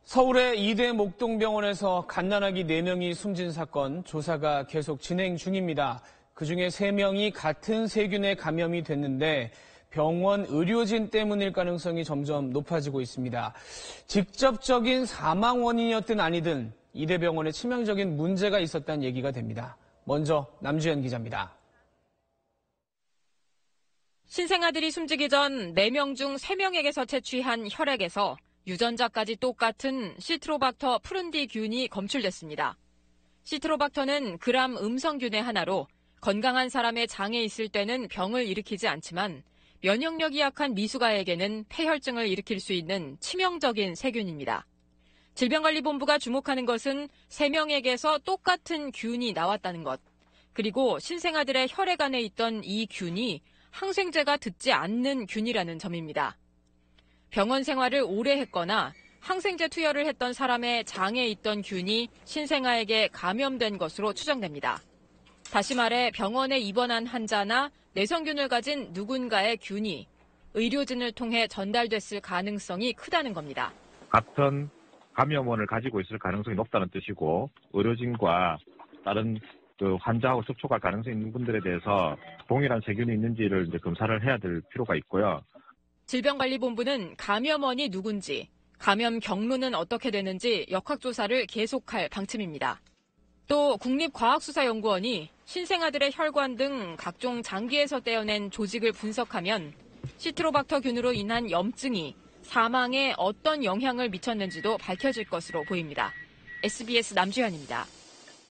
서울의 이대 목동병원에서 갓난아기 4명이 숨진 사건 조사가 계속 진행 중입니다. 그중에 3명이 같은 세균에 감염이 됐는데 병원 의료진 때문일 가능성이 점점 높아지고 있습니다. 직접적인 사망 원인이었든 아니든 이대 병원에 치명적인 문제가 있었다는 얘기가 됩니다. 먼저 남주현 기자입니다. 신생아들이 숨지기 전 4명 중 3명에게서 채취한 혈액에서 유전자까지 똑같은 시트로박터 푸른디균이 검출됐습니다. 시트로박터는 gram 음성균의 하나로 건강한 사람의 장에 있을 때는 병을 일으키지 않지만 면역력이 약한 미숙아에게는 폐혈증을 일으킬 수 있는 치명적인 세균입니다. 질병관리본부가 주목하는 것은 3명에게서 똑같은 균이 나왔다는 것, 그리고 신생아들의 혈액 안에 있던 이 균이 항생제가 듣지 않는 균이라는 점입니다. 병원 생활을 오래 했거나 항생제 투여를 했던 사람의 장에 있던 균이 신생아에게 감염된 것으로 추정됩니다. 다시 말해 병원에 입원한 환자나 내성균을 가진 누군가의 균이 의료진을 통해 전달됐을 가능성이 크다는 겁니다. 같은 감염원을 가지고 있을 가능성이 높다는 뜻이고 의료진과 다른 환자하고 접촉할 가능성이 있는 분들에 대해서 동일한 세균이 있는지를 이제 검사를 해야 될 필요가 있고요. 질병관리본부는 감염원이 누군지, 감염 경로는 어떻게 되는지 역학조사를 계속할 방침입니다. 또 국립과학수사연구원이 신생아들의 혈관 등 각종 장기에서 떼어낸 조직을 분석하면 시트로박터균으로 인한 염증이 사망에 어떤 영향을 미쳤는지도 밝혀질 것으로 보입니다. SBS 남주현입니다.